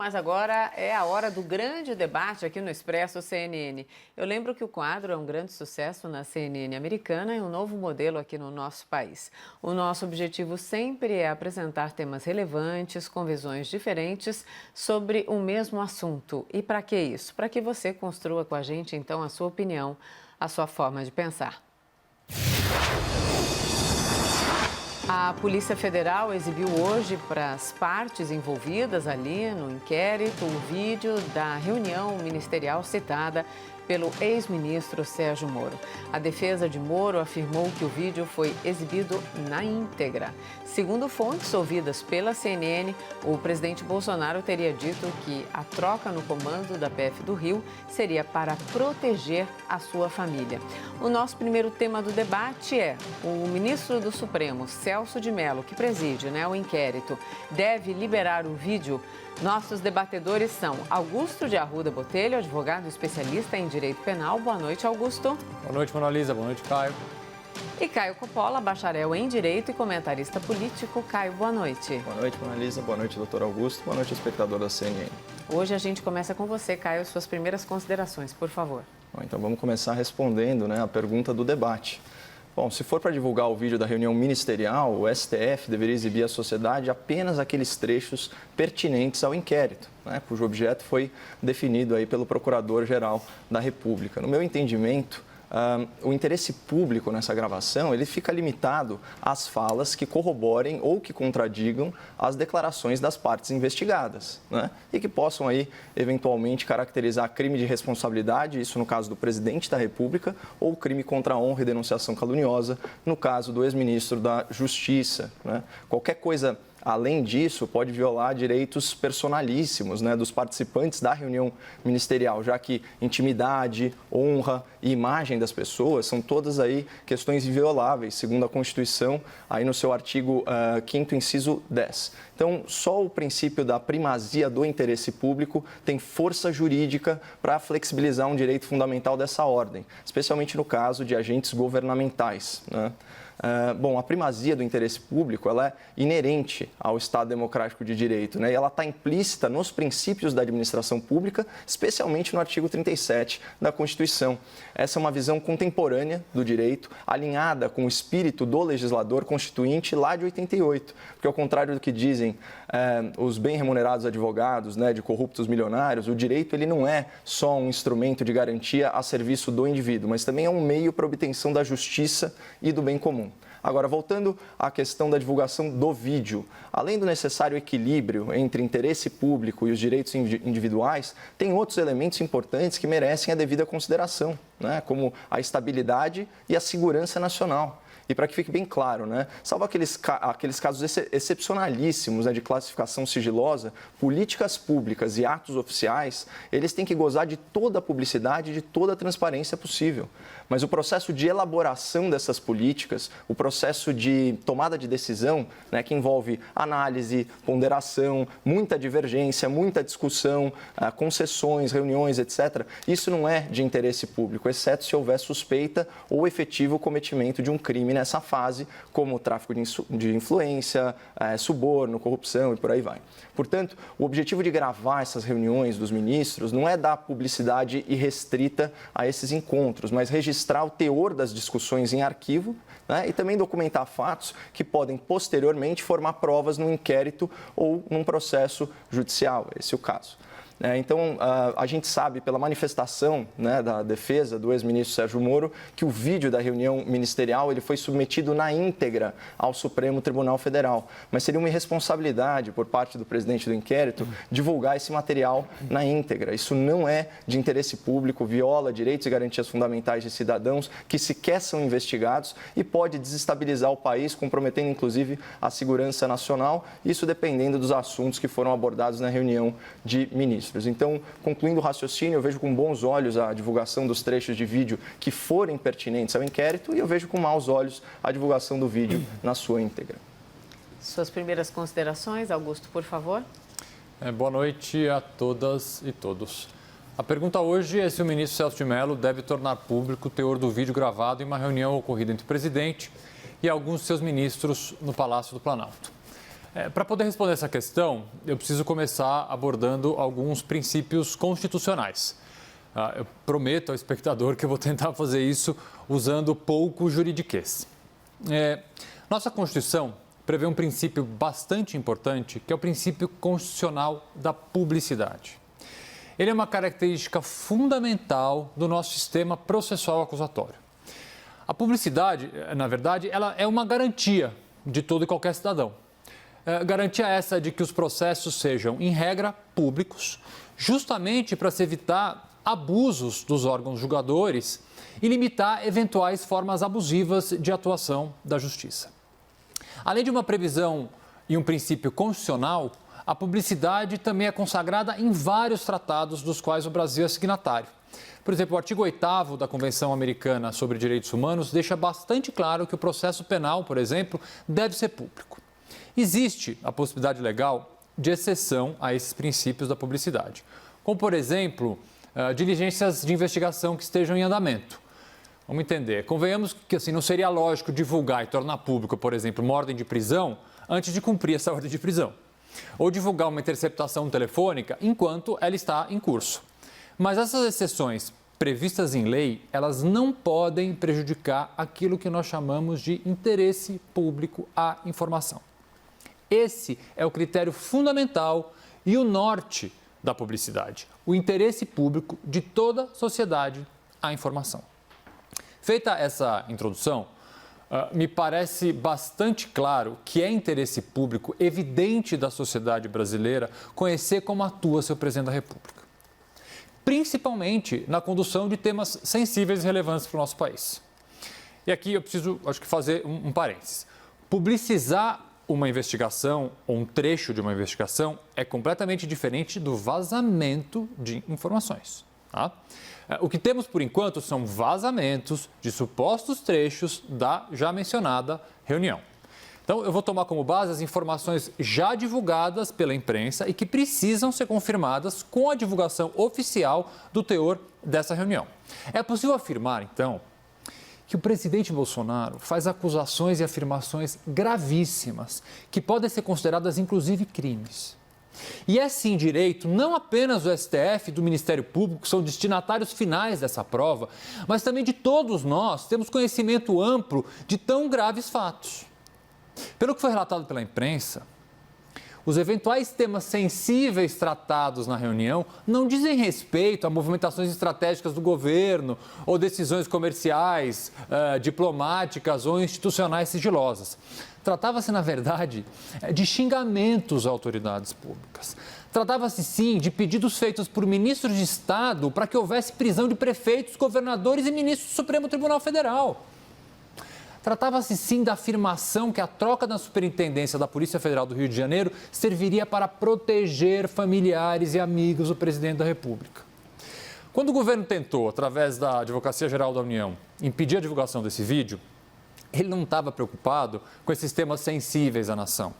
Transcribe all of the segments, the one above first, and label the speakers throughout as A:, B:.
A: Mas agora é a hora do grande debate aqui no Expresso CNN. Eu lembro que o quadro é um grande sucesso na CNN americana e um novo modelo aqui no nosso país. O nosso objetivo sempre é apresentar temas relevantes, com visões diferentes sobre o mesmo assunto. E para que isso? Para que você construa com a gente, então, a sua opinião, a sua forma de pensar. A Polícia Federal exibiu hoje para as partes envolvidas ali no inquérito o vídeo da reunião ministerial citada pelo ex-ministro Sérgio Moro. A defesa de Moro afirmou que o vídeo foi exibido na íntegra. Segundo fontes ouvidas pela CNN, o presidente Bolsonaro teria dito que a troca no comando da PF do Rio seria para proteger a sua família. O nosso primeiro tema do debate é: o ministro do Supremo, Celso de Mello, que preside o inquérito, deve liberar o vídeo? Nossos debatedores são Augusto de Arruda Botelho, advogado especialista em direito penal. Boa noite, Augusto.
B: Boa noite, Mona Lisa. Boa noite, Caio.
A: E Caio Coppola, bacharel em direito e comentarista político. Caio, boa noite.
C: Boa noite, Mona Lisa. Boa noite, doutor Augusto. Boa noite, espectador da CNN.
A: Hoje a gente começa com você, Caio, suas primeiras considerações, por favor.
C: Bom, então vamos começar respondendo a pergunta do debate. Bom, se for para divulgar o vídeo da reunião ministerial, o STF deveria exibir à sociedade apenas aqueles trechos pertinentes ao inquérito, cujo objeto foi definido aí pelo Procurador-Geral da República. No meu entendimento, o interesse público nessa gravação ele fica limitado às falas que corroborem ou que contradigam as declarações das partes investigadas, e que possam aí eventualmente caracterizar crime de responsabilidade, isso no caso do presidente da República, ou crime contra a honra e denunciação caluniosa, no caso do ex-ministro da Justiça. Qualquer coisa além disso, pode violar direitos personalíssimos dos participantes da reunião ministerial, já que intimidade, honra e imagem das pessoas são todas aí questões invioláveis, segundo a Constituição, aí no seu artigo 5º, inciso 10. Então, só o princípio da primazia do interesse público tem força jurídica para flexibilizar um direito fundamental dessa ordem, especialmente no caso de agentes governamentais, Bom, a primazia do interesse público ela é inerente ao Estado Democrático de Direito, e ela está implícita nos princípios da administração pública, especialmente no artigo 37 da Constituição. Essa é uma visão contemporânea do direito, alinhada com o espírito do legislador constituinte lá de 88, porque ao contrário do que dizem os bem remunerados advogados de corruptos milionários, o direito ele não é só um instrumento de garantia a serviço do indivíduo, mas também é um meio para a obtenção da justiça e do bem comum. Agora, voltando à questão da divulgação do vídeo, além do necessário equilíbrio entre interesse público e os direitos individuais, tem outros elementos importantes que merecem a devida consideração, como a estabilidade e a segurança nacional. E para que fique bem claro, salvo aqueles casos excepcionalíssimos de classificação sigilosa, políticas públicas e atos oficiais, eles têm que gozar de toda a publicidade e de toda a transparência possível. Mas o processo de elaboração dessas políticas, o processo de tomada de decisão, que envolve análise, ponderação, muita divergência, muita discussão, concessões, reuniões, etc., isso não é de interesse público, exceto se houver suspeita ou efetivo cometimento de um crime nessa fase, como o tráfico de influência, suborno, corrupção e por aí vai. Portanto, o objetivo de gravar essas reuniões dos ministros não é dar publicidade irrestrita a esses encontros, mas registrar o teor das discussões em arquivo e também documentar fatos que podem posteriormente formar provas num inquérito ou num processo judicial, esse é o caso. Então, a gente sabe pela manifestação da defesa do ex-ministro Sérgio Moro que o vídeo da reunião ministerial ele foi submetido na íntegra ao Supremo Tribunal Federal. Mas seria uma irresponsabilidade por parte do presidente do inquérito divulgar esse material na íntegra. Isso não é de interesse público, viola direitos e garantias fundamentais de cidadãos que sequer são investigados e pode desestabilizar o país, comprometendo inclusive a segurança nacional, isso dependendo dos assuntos que foram abordados na reunião de ministros. Então, concluindo o raciocínio, eu vejo com bons olhos a divulgação dos trechos de vídeo que forem pertinentes ao inquérito e eu vejo com maus olhos a divulgação do vídeo na sua íntegra.
A: Suas primeiras considerações, Augusto, por favor.
B: Boa noite a todas e todos. A pergunta hoje é se o ministro Celso de Mello deve tornar público o teor do vídeo gravado em uma reunião ocorrida entre o presidente e alguns de seus ministros no Palácio do Planalto. Para poder responder essa questão, eu preciso começar abordando alguns princípios constitucionais. Eu prometo ao espectador que eu vou tentar fazer isso usando pouco juridiquês. Nossa Constituição prevê um princípio bastante importante, que é o princípio constitucional da publicidade. Ele é uma característica fundamental do nosso sistema processual acusatório. A publicidade, na verdade, ela é uma garantia de todo e qualquer cidadão. Garantia essa de que os processos sejam, em regra, públicos, justamente para se evitar abusos dos órgãos julgadores e limitar eventuais formas abusivas de atuação da justiça. Além de uma previsão e um princípio constitucional, a publicidade também é consagrada em vários tratados dos quais o Brasil é signatário. Por exemplo, o artigo 8º da Convenção Americana sobre Direitos Humanos deixa bastante claro que o processo penal, por exemplo, deve ser público. Existe a possibilidade legal de exceção a esses princípios da publicidade, como, por exemplo, diligências de investigação que estejam em andamento. Vamos entender. Convenhamos que assim, não seria lógico divulgar e tornar público, por exemplo, uma ordem de prisão antes de cumprir essa ordem de prisão. Ou divulgar uma interceptação telefônica enquanto ela está em curso. Mas essas exceções previstas em lei, elas não podem prejudicar aquilo que nós chamamos de interesse público à informação. Esse é o critério fundamental e o norte da publicidade, o interesse público de toda a sociedade à informação. Feita essa introdução, me parece bastante claro que é interesse público evidente da sociedade brasileira conhecer como atua seu presidente da República, principalmente na condução de temas sensíveis e relevantes para o nosso país. E aqui eu preciso, acho que, fazer um parênteses. Publicizar uma investigação ou um trecho de uma investigação é completamente diferente do vazamento de informações. Tá? O que temos, por enquanto, são vazamentos de supostos trechos da já mencionada reunião. Então, eu vou tomar como base as informações já divulgadas pela imprensa e que precisam ser confirmadas com a divulgação oficial do teor dessa reunião. É possível afirmar, então, que o presidente Bolsonaro faz acusações e afirmações gravíssimas, que podem ser consideradas, inclusive, crimes. E é sim direito, não apenas do STF e do Ministério Público, que são destinatários finais dessa prova, mas também de todos nós, temos conhecimento amplo de tão graves fatos. Pelo que foi relatado pela imprensa, os eventuais temas sensíveis tratados na reunião não dizem respeito a movimentações estratégicas do governo ou decisões comerciais, diplomáticas ou institucionais sigilosas. Tratava-se, na verdade, de xingamentos a autoridades públicas. Tratava-se, sim, de pedidos feitos por ministros de Estado para que houvesse prisão de prefeitos, governadores e ministros do Supremo Tribunal Federal. Tratava-se, sim, da afirmação que a troca da superintendência da Polícia Federal do Rio de Janeiro serviria para proteger familiares e amigos do presidente da República. Quando o governo tentou, através da Advocacia Geral da União, impedir a divulgação desse vídeo, ele não estava preocupado com esses temas sensíveis à nação.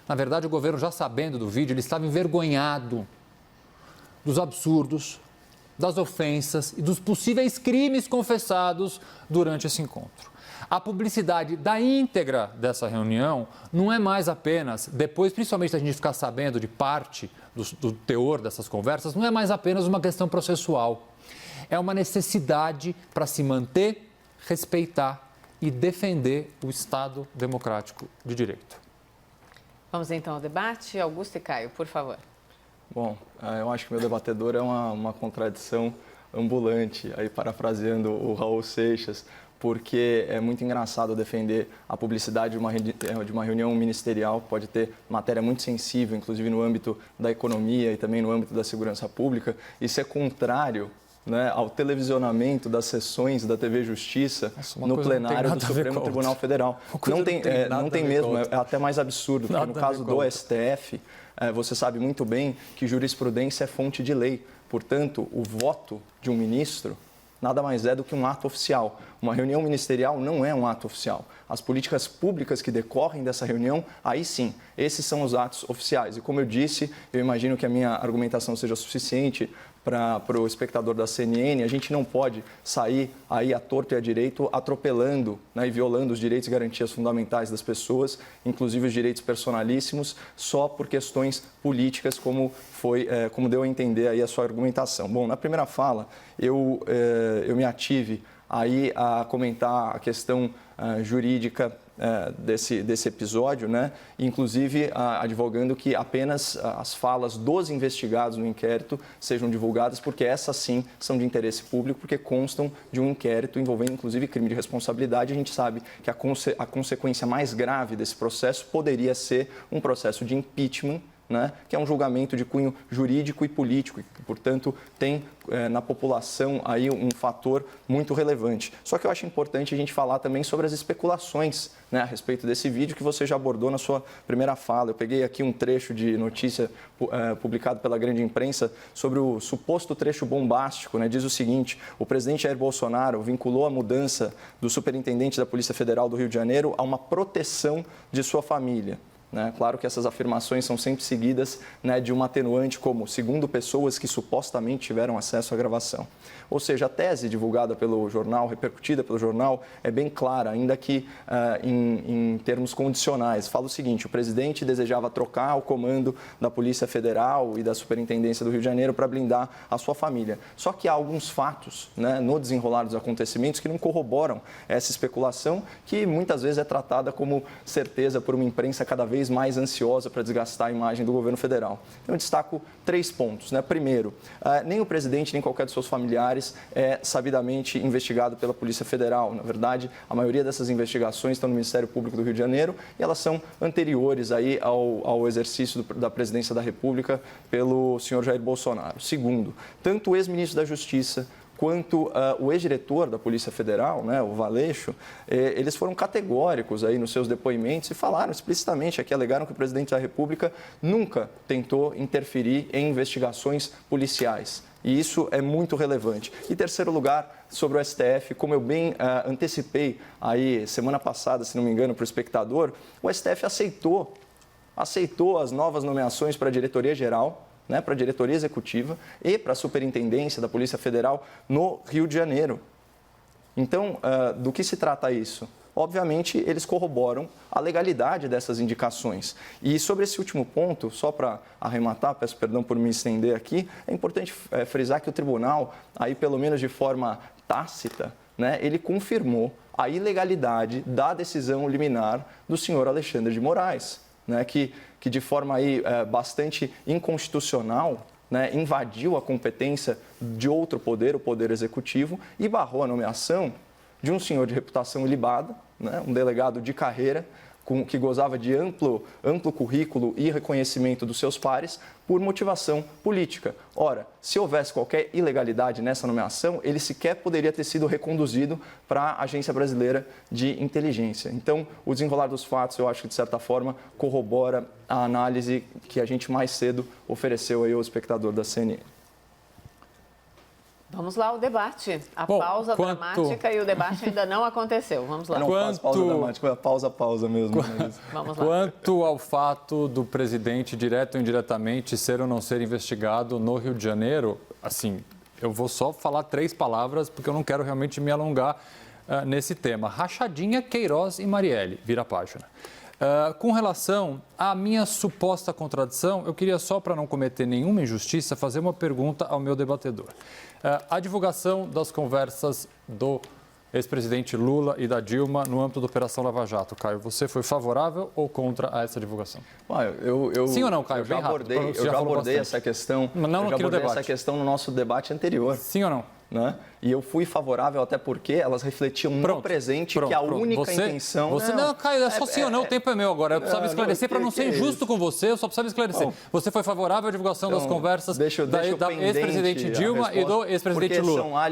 B: Na verdade, o governo, já sabendo do vídeo, ele estava envergonhado dos absurdos, das ofensas e dos possíveis crimes confessados durante esse encontro. A publicidade da íntegra dessa reunião não é mais apenas, depois principalmente da gente ficar sabendo de parte do teor dessas conversas, não é mais apenas uma questão processual. É uma necessidade para se manter, respeitar e defender o Estado democrático de direito.
A: Vamos então ao debate. Augusto e Caio, por favor.
C: Bom, eu acho que meu debatedor é uma contradição ambulante, aí parafraseando o Raul Seixas, porque é muito engraçado defender a publicidade de uma reunião ministerial, pode ter matéria muito sensível, inclusive no âmbito da economia e também no âmbito da segurança pública, e ser contrário, né, ao televisionamento das sessões da TV Justiça no plenário do Supremo Tribunal Federal. Não tem mesmo, é até mais absurdo, porque no caso do STF, você sabe muito bem que jurisprudência é fonte de lei. Portanto, o voto de um ministro nada mais é do que um ato oficial. Uma reunião ministerial não é um ato oficial. As políticas públicas que decorrem dessa reunião, aí sim, esses são os atos oficiais. E como eu disse, eu imagino que a minha argumentação seja suficiente para o espectador da CNN, a gente não pode sair aí à torto e à direito atropelando, né, e violando os direitos e garantias fundamentais das pessoas, inclusive os direitos personalíssimos, só por questões políticas, como deu a entender aí a sua argumentação. Bom, na primeira fala, eu me ative aí a comentar a questão jurídica desse episódio, né? Inclusive advogando que apenas as falas dos investigados no inquérito sejam divulgadas, porque essas sim são de interesse público, porque constam de um inquérito envolvendo inclusive crime de responsabilidade. A gente sabe que a consequência mais grave desse processo poderia ser um processo de impeachment, né, que é um julgamento de cunho jurídico e político, e que, portanto, tem na população aí um fator muito relevante. Só que eu acho importante a gente falar também sobre as especulações, né, a respeito desse vídeo que você já abordou na sua primeira fala. Eu peguei aqui um trecho de notícia publicado pela grande imprensa sobre o suposto trecho bombástico, né, diz o seguinte: o presidente Jair Bolsonaro vinculou a mudança do superintendente da Polícia Federal do Rio de Janeiro a uma proteção de sua família. Claro que essas afirmações são sempre seguidas, né, de uma atenuante como segundo pessoas que supostamente tiveram acesso à gravação. Ou seja, a tese divulgada pelo jornal, repercutida pelo jornal, é bem clara, ainda que em termos condicionais. Fala o seguinte: o presidente desejava trocar o comando da Polícia Federal e da Superintendência do Rio de Janeiro para blindar a sua família. Só que há alguns fatos, né, no desenrolar dos acontecimentos que não corroboram essa especulação, que muitas vezes é tratada como certeza por uma imprensa cada vez mais ansiosa para desgastar a imagem do governo federal. Então, eu destaco 3 pontos, né? Primeiro, nem o presidente, nem qualquer de seus familiares é sabidamente investigado pela Polícia Federal. Na verdade, a maioria dessas investigações estão no Ministério Público do Rio de Janeiro e elas são anteriores aí ao exercício da presidência da República pelo senhor Jair Bolsonaro. Segundo, tanto o ex-ministro da Justiça quanto o ex-diretor da Polícia Federal, né, o Valeixo, eles foram categóricos aí nos seus depoimentos e falaram explicitamente aqui, alegaram que o presidente da República nunca tentou interferir em investigações policiais. E isso é muito relevante. E terceiro lugar, sobre o STF, como eu bem antecipei aí semana passada, se não me engano, para o espectador, o STF aceitou as novas nomeações para a diretoria-geral, né, para a diretoria executiva e para a superintendência da Polícia Federal no Rio de Janeiro. Então, do que se trata isso? Obviamente, eles corroboram a legalidade dessas indicações. E sobre esse último ponto, só para arrematar, peço perdão por me estender aqui, é importante frisar que o tribunal, aí pelo menos de forma tácita, né, ele confirmou a ilegalidade da decisão liminar do senhor Alexandre de Moraes, né, que de forma aí, bastante inconstitucional, né, invadiu a competência de outro poder, o Poder Executivo, e barrou a nomeação de um senhor de reputação ilibada, né, um delegado de carreira, que gozava de amplo currículo e reconhecimento dos seus pares por motivação política. Ora, se houvesse qualquer ilegalidade nessa nomeação, ele sequer poderia ter sido reconduzido para a Agência Brasileira de Inteligência. Então, o desenrolar dos fatos, eu acho que, de certa forma, corrobora a análise que a gente mais cedo ofereceu aí ao espectador da CNN.
A: Vamos lá, o debate. Pausa dramática e o debate ainda não aconteceu. Vamos lá.
C: Não faz pausa dramática, é pausa mesmo.
A: Vamos lá.
B: Quanto ao fato do presidente, direto ou indiretamente, ser ou não ser investigado no Rio de Janeiro, assim, eu vou só falar 3 palavras, porque eu não quero realmente me alongar nesse tema. Rachadinha, Queiroz e Marielle. Vira a página. Com relação à minha suposta contradição, eu queria só, para não cometer nenhuma injustiça, fazer uma pergunta ao meu debatedor. A divulgação das conversas do ex-presidente Lula e da Dilma no âmbito da Operação Lava Jato, Caio, você foi favorável ou contra essa divulgação?
C: Sim
B: ou não, Caio?
C: Eu já abordei essa questão. Essa questão no nosso debate anterior.
B: Sim ou não?
C: Né? E eu fui favorável até porque elas refletiam no presente que a única intenção...
B: Não, Caio, é só sim ou não, o tempo é meu agora. Eu precisava esclarecer para não ser injusto com você, eu só precisava esclarecer. Você foi favorável à divulgação das conversas da ex-presidente Dilma e do ex-presidente Lula.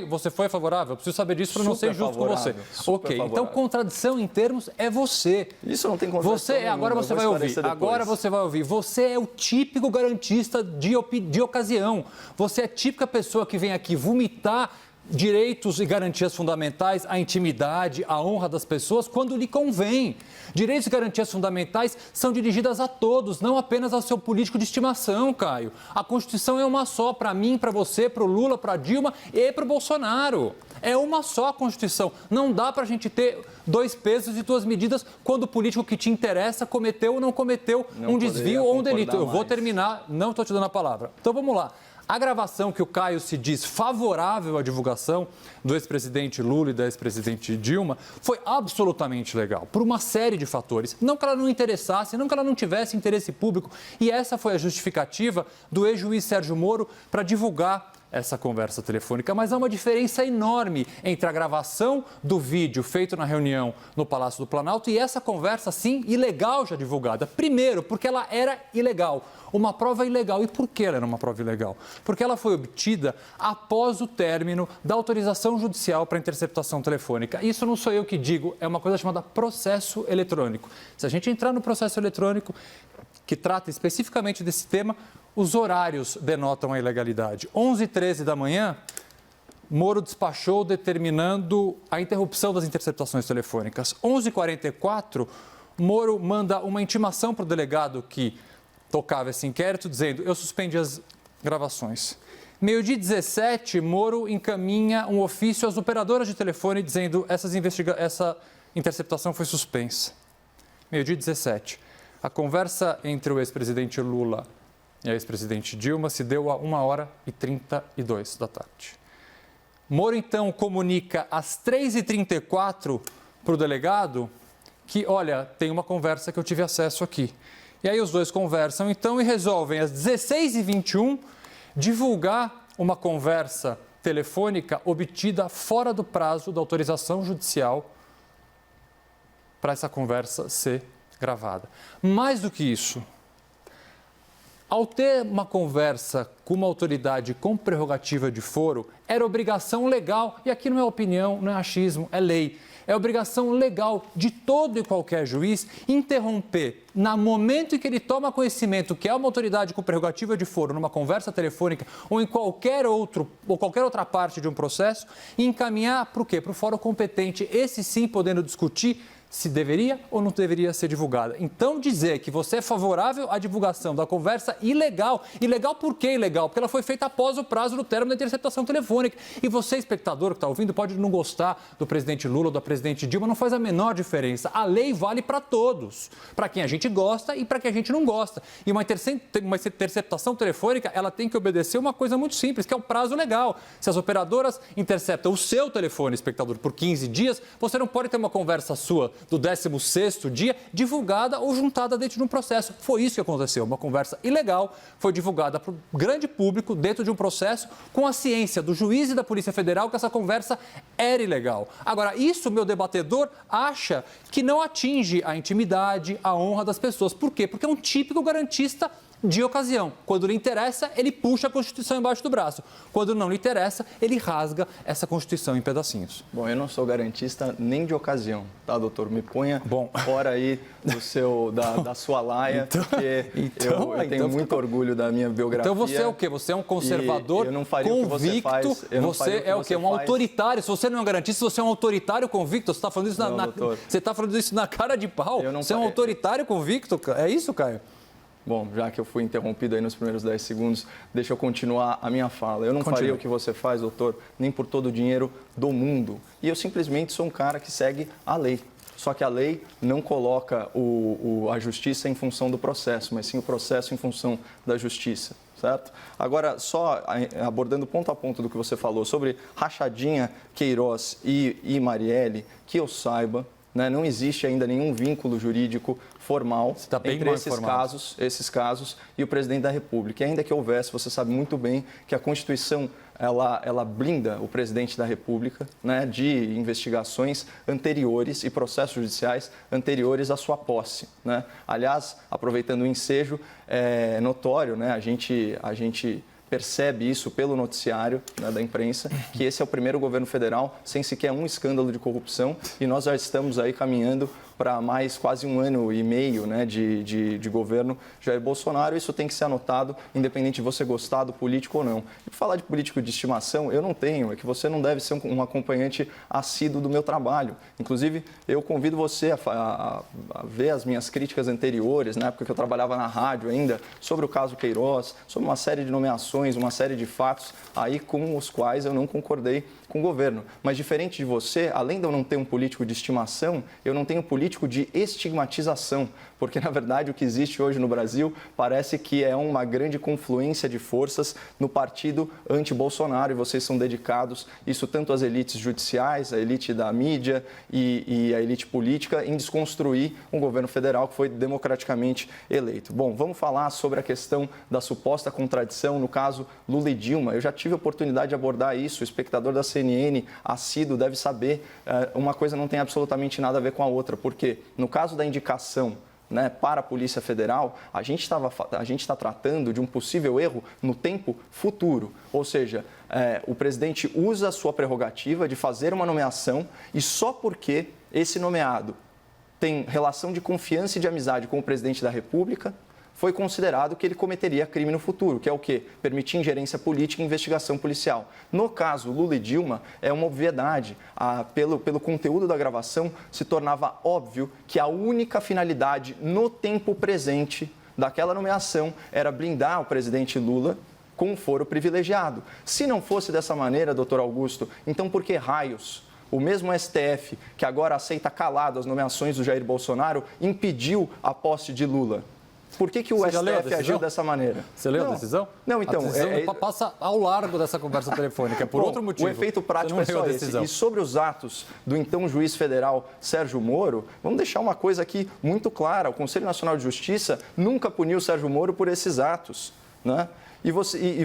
B: Você foi favorável? Eu preciso saber disso para não ser injusto com você. Ok, então contradição em termos é você.
C: Isso não tem contradição nenhuma.
B: Agora você vai ouvir. Você é o típico garantista de ocasião. Você é a típica pessoa que vem aqui vomitar direitos e garantias fundamentais, a intimidade, a honra das pessoas, quando lhe convém. Direitos e garantias fundamentais são dirigidas a todos, não apenas ao seu político de estimação, Caio. A Constituição é uma só, para mim, para você, para o Lula, para a Dilma e para o Bolsonaro. É uma só a Constituição. Não dá para a gente ter 2 pesos e 2 medidas quando o político que te interessa cometeu ou não cometeu um desvio ou um delito. Eu vou terminar, não estou te dando a palavra. Então vamos lá. A gravação que o Caio se diz favorável à divulgação do ex-presidente Lula e da ex-presidente Dilma foi absolutamente legal, por uma série de fatores. Não que ela não interessasse, não que ela não tivesse interesse público. E essa foi a justificativa do ex-juiz Sérgio Moro para divulgar essa conversa telefônica, mas há uma diferença enorme entre a gravação do vídeo feito na reunião no Palácio do Planalto e essa conversa, sim, ilegal já divulgada. Primeiro, porque ela era ilegal, uma prova ilegal. E por que ela era uma prova ilegal? Porque ela foi obtida após o término da autorização judicial para interceptação telefônica. Isso não sou eu que digo, é uma coisa chamada processo eletrônico. Se a gente entrar no processo eletrônico, que trata especificamente desse tema, os horários denotam a ilegalidade. 11h13 da manhã, Moro despachou determinando a interrupção das interceptações telefônicas. 11h44, Moro manda uma intimação para o delegado que tocava esse inquérito, dizendo: eu suspendi as gravações. 12h17, Moro encaminha um ofício às operadoras de telefone dizendo: essa interceptação foi suspensa. 12h17. A conversa entre o ex-presidente Lula e a ex-presidente Dilma se deu a 1h32 da tarde. Moro, então, comunica às 3h34 para o delegado que, olha, tem uma conversa que eu tive acesso aqui. E aí os dois conversam, então, e resolvem, às 16h21, divulgar uma conversa telefônica obtida fora do prazo da autorização judicial para essa conversa ser gravada. Mais do que isso, ao ter uma conversa com uma autoridade com prerrogativa de foro, era obrigação legal, e aqui não é opinião, não é achismo, é lei. É obrigação legal de todo e qualquer juiz interromper, no momento em que ele toma conhecimento que é uma autoridade com prerrogativa de foro, numa conversa telefônica ou em qualquer outra parte de um processo, e encaminhar para o quê? Para o fórum competente, esse sim podendo discutir se deveria ou não deveria ser divulgada. Então, dizer que você é favorável à divulgação da conversa ilegal. Ilegal por que ilegal? Porque ela foi feita após o prazo do término da interceptação telefônica. E você, espectador que está ouvindo, pode não gostar do presidente Lula ou da presidente Dilma, não faz a menor diferença. A lei vale para todos. Para quem a gente gosta e para quem a gente não gosta. E uma interceptação telefônica, ela tem que obedecer uma coisa muito simples, que é o prazo legal. Se as operadoras interceptam o seu telefone, espectador, por 15 dias, você não pode ter uma conversa sua do 16º dia, divulgada ou juntada dentro de um processo. Foi isso que aconteceu. Uma conversa ilegal foi divulgada para o grande público dentro de um processo com a ciência do juiz e da Polícia Federal que essa conversa era ilegal. Agora, isso, meu debatedor, acha que não atinge a intimidade, a honra das pessoas. Por quê? Porque é um típico garantista de ocasião. Quando lhe interessa, ele puxa a Constituição embaixo do braço. Quando não lhe interessa, ele rasga essa Constituição em pedacinhos.
C: Bom, eu não sou garantista nem de ocasião, tá, doutor? Me ponha fora aí da sua laia, porque eu tenho muito orgulho da minha biografia.
B: Então você é o quê? Você é um conservador
C: eu não faria
B: convicto?
C: O que você faz,
B: você é o quê? Um autoritário? Se você não é um garantista, você é um autoritário convicto. Você está falando isso você está falando isso na cara de pau? Você é um autoritário convicto? É isso, Caio?
C: Bom, já que eu fui interrompido aí nos primeiros 10 segundos, deixa eu continuar a minha fala. Eu não faria o que você faz, doutor, nem por todo o dinheiro do mundo. E eu simplesmente sou um cara que segue a lei. Só que a lei não coloca a justiça em função do processo, mas sim o processo em função da justiça, certo? Agora, só abordando ponto a ponto do que você falou sobre Rachadinha, Queiroz e Marielle, que eu saiba, né, não existe ainda nenhum vínculo jurídico formal entre esses casos e o presidente da República. E ainda que houvesse, você sabe muito bem que a Constituição ela blinda o presidente da República, né, de investigações anteriores e processos judiciais anteriores à sua posse, né? Aliás, aproveitando o ensejo, é notório, né, a gente percebe isso pelo noticiário, né, da imprensa, que esse é o primeiro governo federal sem sequer um escândalo de corrupção e nós já estamos aí caminhando para mais quase 1 ano e meio, né, de governo Jair Bolsonaro. Isso tem que ser anotado, independente de você gostar do político ou não. E para falar de político de estimação, eu não tenho, é que você não deve ser um acompanhante assíduo do meu trabalho. Inclusive, eu convido você a ver as minhas críticas anteriores, na época que eu trabalhava na rádio ainda, sobre o caso Queiroz, sobre uma série de nomeações, uma série de fatos aí com os quais eu não concordei com o governo. Mas diferente de você, além de eu não ter um político de estimação, eu não tenho político de estigmatização, porque na verdade o que existe hoje no Brasil parece que é uma grande confluência de forças no partido anti-Bolsonaro, e vocês são dedicados, isso tanto às elites judiciais, a elite da mídia e a elite política, em desconstruir um governo federal que foi democraticamente eleito. Bom, vamos falar sobre a questão da suposta contradição no caso Lula e Dilma. Eu já tive a oportunidade de abordar isso, o espectador da CNN assíduo deve saber, uma coisa não tem absolutamente nada a ver com a outra, porque no caso da indicação, né, para a Polícia Federal, a gente está tratando de um possível erro no tempo futuro, ou seja, o presidente usa a sua prerrogativa de fazer uma nomeação e só porque esse nomeado tem relação de confiança e de amizade com o presidente da República, foi considerado que ele cometeria crime no futuro, que é o quê? Permitir ingerência política e investigação policial. No caso Lula e Dilma, é uma obviedade. Pelo conteúdo da gravação, se tornava óbvio que a única finalidade no tempo presente daquela nomeação era blindar o presidente Lula com um foro privilegiado. Se não fosse dessa maneira, doutor Augusto, então por que raios o mesmo STF, que agora aceita calado as nomeações do Jair Bolsonaro, impediu a posse de Lula? Por que o STF agiu dessa maneira?
B: Você leu a decisão?
C: Não, então...
B: A decisão passa ao largo dessa conversa telefônica, por outro motivo.
C: O efeito prático é só esse. E sobre os atos do então juiz federal Sérgio Moro, vamos deixar uma coisa aqui muito clara. O Conselho Nacional de Justiça nunca puniu Sérgio Moro por esses atos, né? E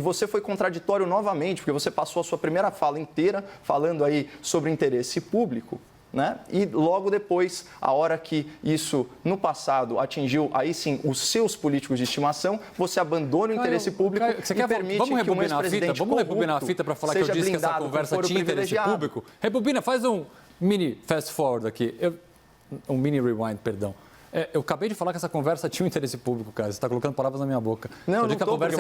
C: você foi contraditório novamente, porque você passou a sua primeira fala inteira falando aí sobre interesse público, né? E logo depois, a hora que isso, no passado, atingiu, aí sim, os seus políticos de estimação, você abandona o interesse público e permite que um ex-presidente
B: Vamos rebobinar a fita para falar que eu disse que essa conversa tinha interesse público? Rebobina, faz um mini fast forward aqui, um mini rewind, perdão. Eu acabei de falar que essa conversa tinha um interesse público, cara. Você está colocando palavras na minha boca.
C: Não, não estou, porque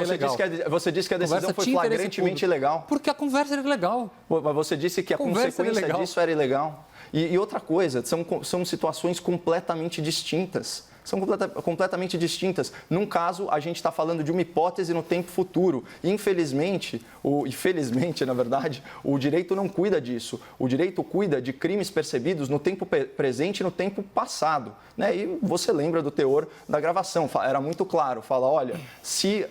C: você disse que a decisão foi flagrantemente ilegal.
B: Porque a conversa era ilegal.
C: Mas você disse que a consequência disso era ilegal. E outra coisa, são situações completamente distintas. São completamente distintas. Num caso, a gente está falando de uma hipótese no tempo futuro. Infelizmente, na verdade, o direito não cuida disso. O direito cuida de crimes percebidos no tempo presente e no tempo passado, né? E você lembra do teor da gravação. Era muito claro. Fala, olha, se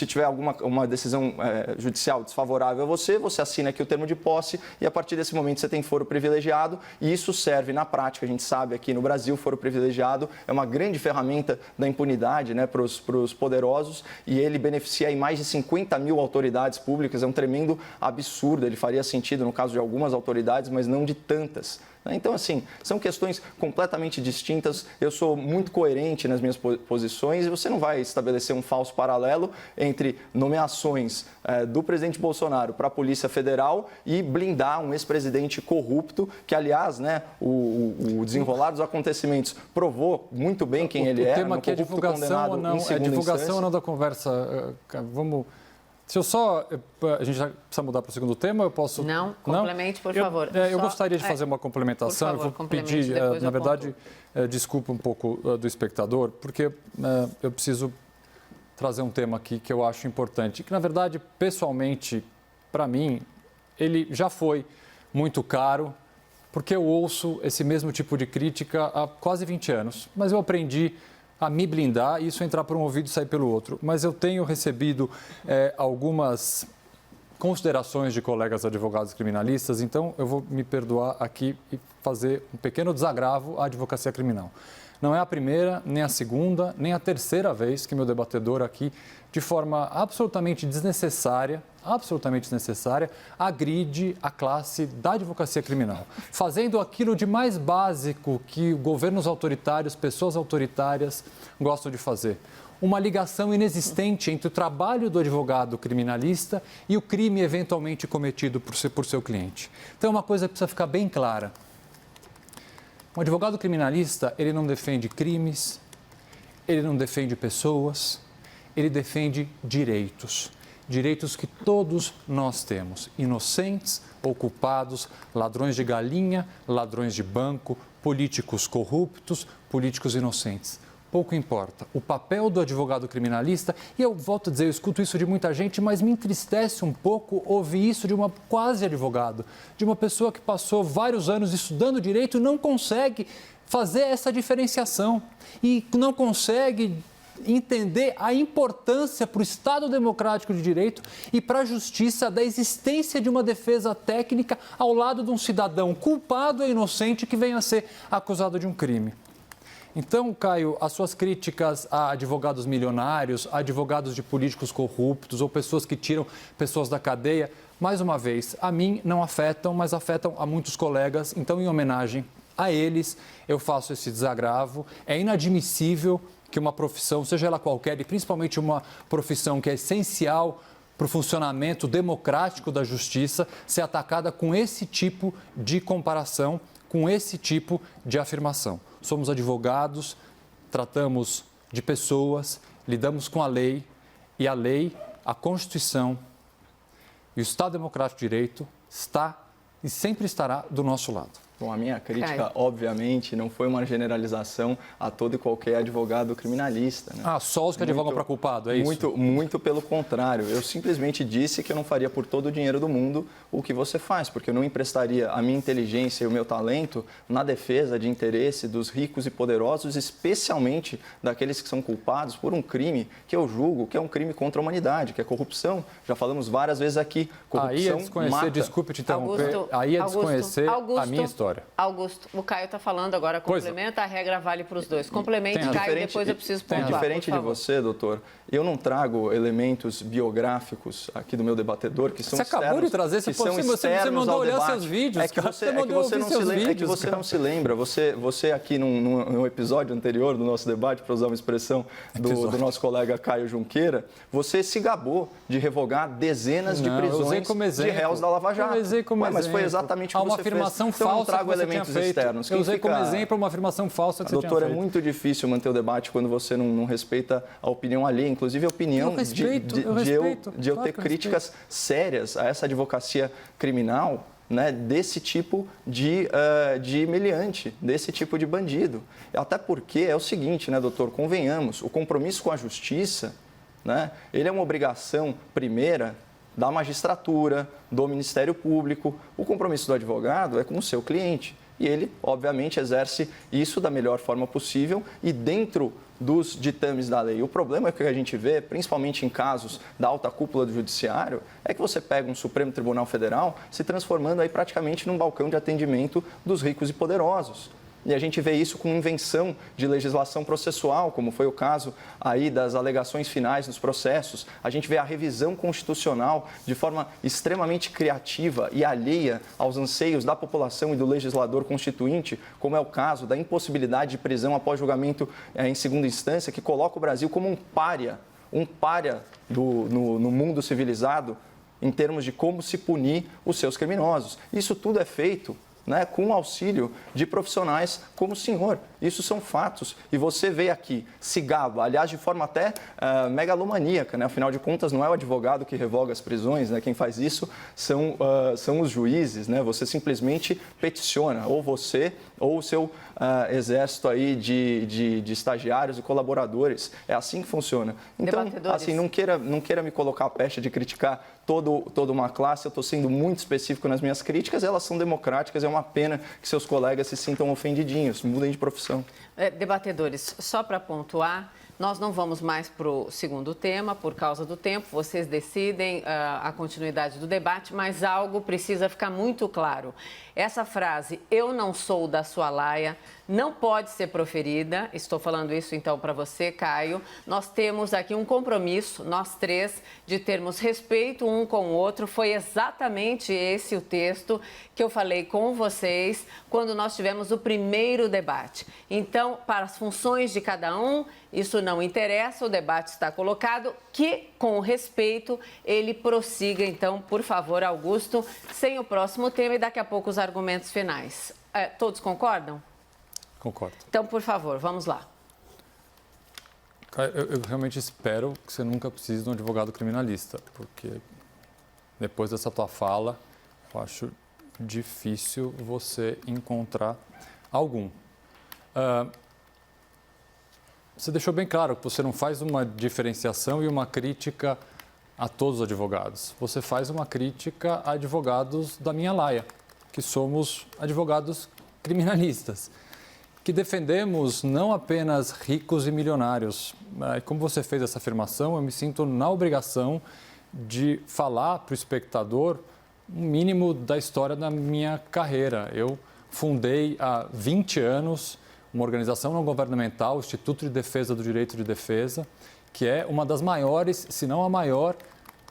C: tiver uma decisão judicial desfavorável a você, você assina aqui o termo de posse e a partir desse momento você tem foro privilegiado e isso serve na prática, a gente sabe aqui no Brasil, foro privilegiado é uma grande ferramenta da impunidade, né, para os poderosos e ele beneficia aí mais de 50 mil autoridades públicas, é um tremendo absurdo, ele faria sentido no caso de algumas autoridades, mas não de tantas. Então, assim, são questões completamente distintas. Eu sou muito coerente nas minhas posições e você não vai estabelecer um falso paralelo entre nomeações do presidente Bolsonaro para a Polícia Federal e blindar um ex-presidente corrupto, que, aliás, né, o desenrolar dos acontecimentos provou muito bem quem ele era.
B: O tema aqui é divulgação ou não? É divulgação ou não da conversa? Vamos... Se eu só... A gente já precisa mudar para o segundo tema, eu posso...
A: Não, complemente, por favor.
B: Eu gostaria de fazer uma complementação.
A: Por favor,
B: eu vou pedir, na verdade, desculpa um pouco do espectador, porque eu preciso trazer um tema aqui que eu acho importante. Que, na verdade, pessoalmente, para mim, ele já foi muito caro, porque eu ouço esse mesmo tipo de crítica há quase 20 anos. Mas eu aprendi a me blindar e isso entrar por um ouvido e sair pelo outro. Mas eu tenho recebido algumas considerações de colegas advogados criminalistas, então eu vou me perdoar aqui e fazer um pequeno desagravo à advocacia criminal. Não é a primeira, nem a segunda, nem a terceira vez que meu debatedor aqui, de forma absolutamente desnecessária, agride a classe da advocacia criminal, fazendo aquilo de mais básico que governos autoritários, pessoas autoritárias gostam de fazer. Uma ligação inexistente entre o trabalho do advogado criminalista e o crime eventualmente cometido por seu cliente. Então, uma coisa precisa ficar bem clara. Um advogado criminalista, ele não defende crimes, ele não defende pessoas, ele defende direitos. Direitos que todos nós temos, inocentes ou culpados, ladrões de galinha, ladrões de banco, políticos corruptos, políticos inocentes. Pouco importa. O papel do advogado criminalista, e eu volto a dizer, eu escuto isso de muita gente, mas me entristece um pouco ouvir isso de uma quase advogado, de uma pessoa que passou vários anos estudando direito e não consegue fazer essa diferenciação e não consegue entender a importância para o Estado democrático de direito e para a justiça da existência de uma defesa técnica ao lado de um cidadão culpado ou inocente que venha a ser acusado de um crime. Então, Caio, as suas críticas a advogados milionários, a advogados de políticos corruptos ou pessoas que tiram pessoas da cadeia, mais uma vez, a mim não afetam, mas afetam a muitos colegas. Então, em homenagem a eles, eu faço esse desagravo. É inadmissível que uma profissão, seja ela qualquer, e principalmente uma profissão que é essencial para o funcionamento democrático da justiça, ser atacada com esse tipo de comparação, com esse tipo de afirmação. Somos advogados, tratamos de pessoas, lidamos com a lei, e a lei, a Constituição e o Estado Democrático de Direito está e sempre estará do nosso lado.
C: Bom, a minha crítica, obviamente, não foi uma generalização a todo e qualquer advogado criminalista. Né?
B: Só os que advogam para culpado, é isso?
C: Muito pelo contrário. Eu simplesmente disse que eu não faria por todo o dinheiro do mundo o que você faz, porque eu não emprestaria a minha inteligência e o meu talento na defesa de interesse dos ricos e poderosos, especialmente daqueles que são culpados por um crime que eu julgo que é um crime contra a humanidade, que é corrupção. Já falamos várias vezes aqui, corrupção
B: aí é desconhecer,
C: mata.
B: Desculpe te interromper, aí é desconhecer a minha história.
A: Augusto, o Caio está falando agora, complementa, a regra vale para os dois. Complemente, Caio, depois eu preciso pontuar.
C: Diferente de você, doutor, eu não trago elementos biográficos aqui do meu debatedor que são externos.
B: Você acabou de trazer, você mandou olhar seus vídeos.
C: É que você não se lembra. Você aqui num episódio anterior do nosso debate, para usar uma expressão do nosso colega Caio Junqueira, você se gabou de revogar dezenas de prisões de réus da Lava Jato. Mas foi exatamente o que você fez.
B: Uma afirmação falsa que você tinha feito. Eu usei como exemplo uma afirmação falsa que você tinha feito.
C: Doutor, é muito difícil manter o debate quando você não respeita a opinião alheia, inclusive a opinião de eu ter críticas sérias a essa advocacia criminal, né, desse tipo de meliante, desse tipo de bandido. Até porque é o seguinte, né, doutor, convenhamos, o compromisso com a justiça, né, ele é uma obrigação primeira da magistratura, do Ministério Público. O compromisso do advogado é com o seu cliente. E ele, obviamente, exerce isso da melhor forma possível e dentro dos ditames da lei. O problema é que a gente vê, principalmente em casos da alta cúpula do judiciário, é que você pega um Supremo Tribunal Federal se transformando aí praticamente num balcão de atendimento dos ricos e poderosos. E a gente vê isso com invenção de legislação processual, como foi o caso aí das alegações finais nos processos. A gente vê a revisão constitucional de forma extremamente criativa e alheia aos anseios da população e do legislador constituinte, como é o caso da impossibilidade de prisão após julgamento em segunda instância, que coloca o Brasil como um pária no mundo civilizado em termos de como se punir os seus criminosos. Isso tudo é feito, né, com o auxílio de profissionais como o senhor. Isso são fatos. E você vê aqui, se gaba, aliás, de forma até megalomaníaca, né? Afinal de contas, não é o advogado que revoga as prisões, né? Quem faz isso são os juízes, né? Você simplesmente peticiona, ou você ou o seu exército aí de estagiários e colaboradores. É assim que funciona. Então, assim, não queira me colocar a pecha de criticar toda uma classe. Eu estou sendo muito específico nas minhas críticas, elas são democráticas, é uma pena que seus colegas se sintam ofendidinhos, mudem de profissão.
A: Debatedores, só para pontuar, nós não vamos mais para o segundo tema por causa do tempo, vocês decidem a continuidade do debate, mas algo precisa ficar muito claro. Essa frase, eu não sou da sua laia, não pode ser proferida. Estou falando isso então para você, Caio. Nós temos aqui um compromisso, nós três, de termos respeito um com o outro. Foi exatamente esse o texto que eu falei com vocês quando nós tivemos o primeiro debate. Então, para as funções de cada um, isso não interessa, o debate está colocado, que com respeito ele prossiga. Então, por favor, Augusto, sem o próximo tema e daqui a pouco os argumentos finais. Todos concordam?
B: Concordo.
A: Então, por favor, vamos lá.
B: Eu realmente espero que você nunca precise de um advogado criminalista, porque depois dessa tua fala, eu acho difícil você encontrar algum. Você deixou bem claro que você não faz uma diferenciação e uma crítica a todos os advogados. Você faz uma crítica a advogados da minha laia, que somos advogados criminalistas, que defendemos não apenas ricos e milionários. Como você fez essa afirmação, eu me sinto na obrigação de falar para o espectador um mínimo da história da minha carreira. Eu fundei há 20 anos uma organização não governamental, o Instituto de Defesa do Direito de Defesa, que é uma das maiores, se não a maior,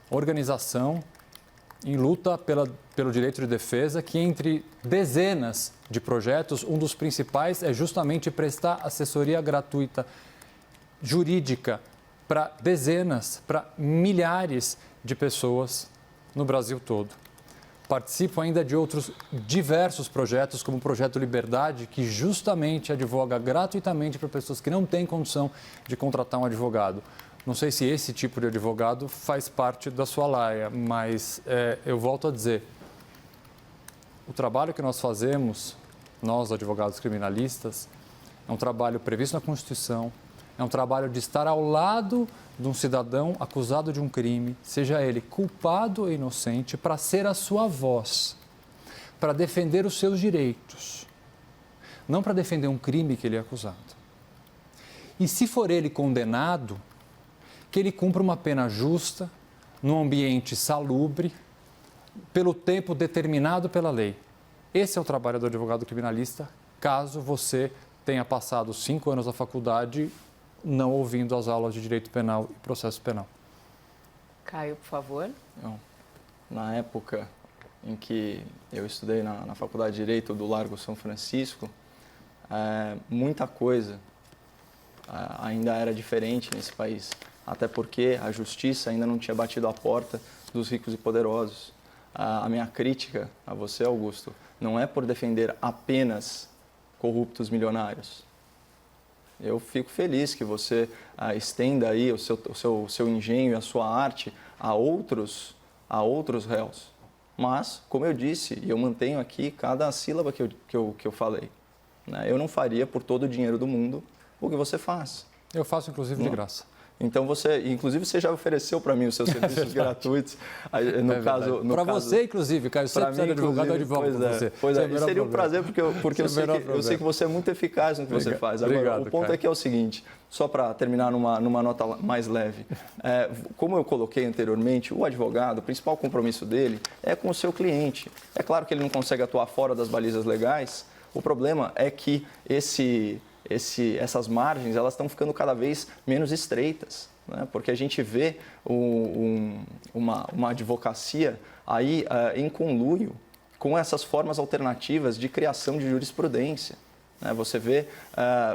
B: organização em luta pelo direito de defesa, que entre dezenas de projetos, um dos principais é justamente prestar assessoria gratuita jurídica para dezenas, para milhares de pessoas no Brasil todo. Participo ainda de outros diversos projetos, como o Projeto Liberdade, que justamente advoga gratuitamente para pessoas que não têm condição de contratar um advogado. Não sei se esse tipo de advogado faz parte da sua laia, mas eu volto a dizer, o trabalho que nós fazemos, nós advogados criminalistas, é um trabalho previsto na Constituição, é um trabalho de estar ao lado de um cidadão acusado de um crime, seja ele culpado ou inocente, para ser a sua voz, para defender os seus direitos, não para defender um crime que ele é acusado. E se for ele condenado, que ele cumpra uma pena justa, num ambiente salubre, pelo tempo determinado pela lei. Esse é o trabalho do advogado criminalista, caso você tenha passado 5 anos na faculdade não ouvindo as aulas de direito penal e processo penal.
A: Caio, por favor.
C: Na época em que eu estudei na Faculdade de Direito do Largo São Francisco, muita coisa ainda era diferente nesse país, até porque a justiça ainda não tinha batido a porta dos ricos e poderosos. A minha crítica a você, Augusto, não é por defender apenas corruptos milionários. Eu fico feliz que você estenda aí o seu engenho e a sua arte a outros réus. Mas, como eu disse, e eu mantenho aqui cada sílaba que eu falei, né? Eu não faria por todo o dinheiro do mundo o que você faz.
B: Eu faço, inclusive, de graça.
C: Então, você já ofereceu para mim os seus serviços gratuitos. No caso,
B: para você, inclusive, Caio, você precisa de advogado, eu advogo por você.
C: Pois é, e seria um prazer, porque eu sei que você é muito eficaz no que você faz. Agora,
B: obrigado,
C: o ponto é que é o seguinte, só para terminar numa nota mais leve. Como eu coloquei anteriormente, o advogado, o principal compromisso dele é com o seu cliente. É claro que ele não consegue atuar fora das balizas legais. O problema é que essas margens elas estão ficando cada vez menos estreitas, né? Porque a gente vê uma advocacia aí em conluio com essas formas alternativas de criação de jurisprudência, né? Você vê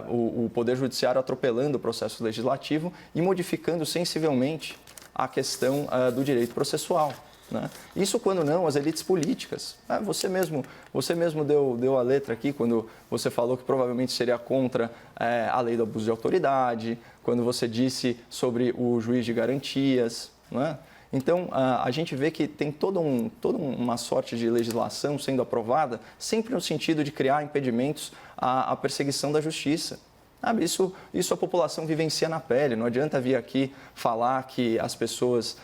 C: o Poder Judiciário atropelando o processo legislativo e modificando sensivelmente a questão do direito processual, né? Isso quando não as elites políticas. Você mesmo deu a letra aqui quando você falou que provavelmente seria contra a lei do abuso de autoridade, quando você disse sobre o juiz de garantias, né? Então, a gente vê que tem toda uma sorte de legislação sendo aprovada, sempre no sentido de criar impedimentos à perseguição da justiça. Isso a população vivencia na pele. Não adianta vir aqui falar que as pessoas,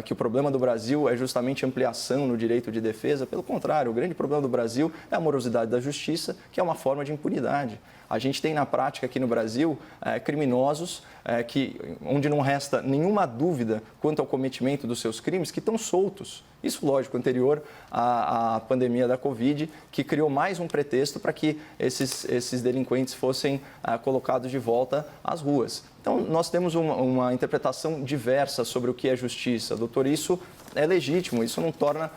C: que o problema do Brasil é justamente ampliação no direito de defesa. Pelo contrário, o grande problema do Brasil é a morosidade da justiça, que é uma forma de impunidade. A gente tem na prática aqui no Brasil criminosos onde não resta nenhuma dúvida quanto ao cometimento dos seus crimes, que estão soltos. Isso, lógico, anterior à pandemia da Covid, que criou mais um pretexto para que esses delinquentes fossem colocados de volta às ruas. Então, Então, nós temos uma interpretação diversa sobre o que é justiça. Doutor, isso é legítimo, isso não torna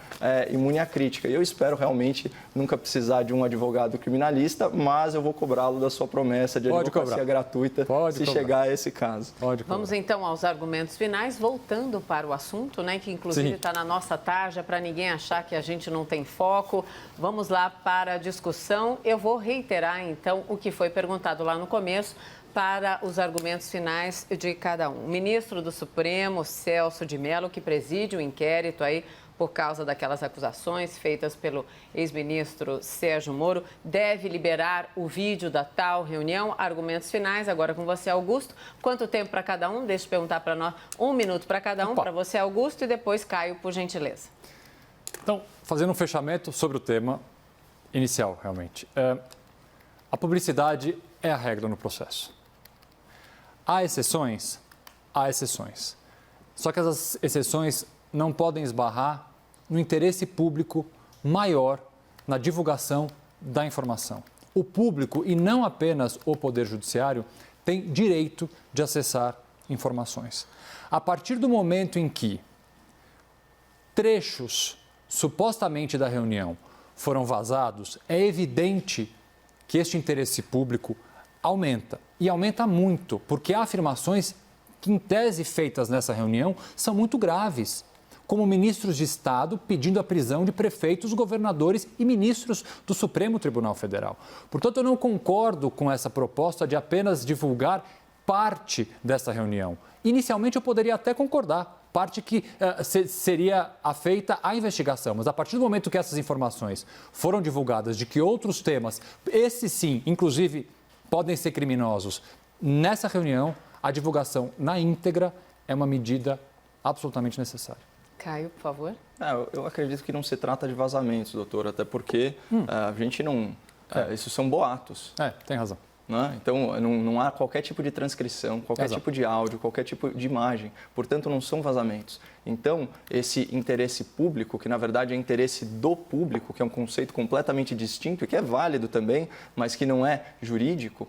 C: imune à crítica. E eu espero realmente nunca precisar de um advogado criminalista, mas eu vou cobrá-lo da sua promessa de advocacia gratuita se chegar a esse caso.
A: Vamos então aos argumentos finais, voltando para o assunto, né, que inclusive está na nossa tarja, para ninguém achar que a gente não tem foco. Vamos lá para a discussão. Eu vou reiterar então o que foi perguntado lá no começo, para os argumentos finais de cada um. O ministro do Supremo, Celso de Mello, que preside o inquérito aí por causa daquelas acusações feitas pelo ex-ministro Sérgio Moro, deve liberar o vídeo da tal reunião. Argumentos finais, agora com você, Augusto. Quanto tempo para cada um? Deixa eu perguntar para nós. 1 minuto para cada um, para você, Augusto, e depois Caio, por gentileza.
B: Então, fazendo um fechamento sobre o tema inicial, realmente. A publicidade é a regra no processo. Há exceções? Há exceções. Só que essas exceções não podem esbarrar no interesse público maior na divulgação da informação. O público, e não apenas o Poder Judiciário, tem direito de acessar informações. A partir do momento em que trechos supostamente da reunião foram vazados, é evidente que este interesse público aumenta. E aumenta muito, porque há afirmações que, em tese, feitas nessa reunião, são muito graves, como ministros de Estado pedindo a prisão de prefeitos, governadores e ministros do Supremo Tribunal Federal. Portanto, eu não concordo com essa proposta de apenas divulgar parte dessa reunião. Inicialmente, eu poderia até concordar, parte que seria afeita à investigação, mas a partir do momento que essas informações foram divulgadas de que outros temas, esses sim, inclusive, podem ser criminosos. Nessa reunião, a divulgação na íntegra é uma medida absolutamente necessária.
A: Caio, por favor.
C: Eu acredito que não se trata de vazamentos, doutor, até porque a gente não... isso são boatos.
B: Tem razão.
C: Né? Então, não há qualquer tipo de transcrição, qualquer tipo de áudio, qualquer tipo de imagem. Portanto, não são vazamentos. Então, esse interesse público, que na verdade é interesse do público, que é um conceito completamente distinto e que é válido também, mas que não é jurídico,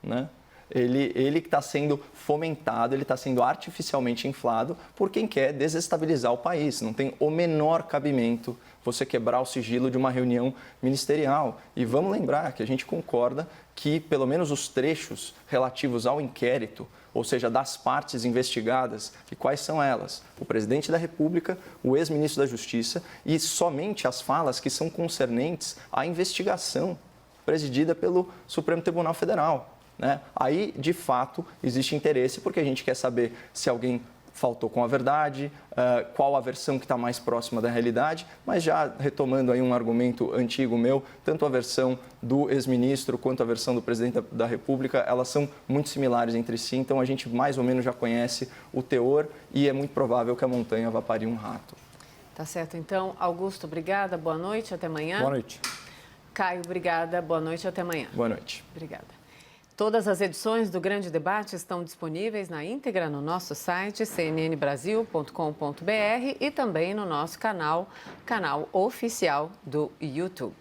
C: né? Ele está sendo fomentado, ele está sendo artificialmente inflado por quem quer desestabilizar o país. Não tem o menor cabimento você quebrar o sigilo de uma reunião ministerial. E vamos lembrar que a gente concorda que, pelo menos os trechos relativos ao inquérito, ou seja, das partes investigadas, e quais são elas? O presidente da República, o ex-ministro da Justiça e somente as falas que são concernentes à investigação presidida pelo Supremo Tribunal Federal. Né? Aí, de fato, existe interesse porque a gente quer saber se alguém faltou com a verdade, qual a versão que está mais próxima da realidade, mas já retomando aí um argumento antigo meu, tanto a versão do ex-ministro quanto a versão do presidente da República, elas são muito similares entre si, então a gente mais ou menos já conhece o teor e é muito provável que a montanha vá parir um rato.
A: Tá certo, então. Augusto, obrigada, boa noite, até amanhã.
B: Boa noite.
A: Caio, obrigada, boa noite, até amanhã.
C: Boa noite.
A: Obrigada. Todas as edições do Grande Debate estão disponíveis na íntegra no nosso site cnnbrasil.com.br e também no nosso canal oficial do YouTube.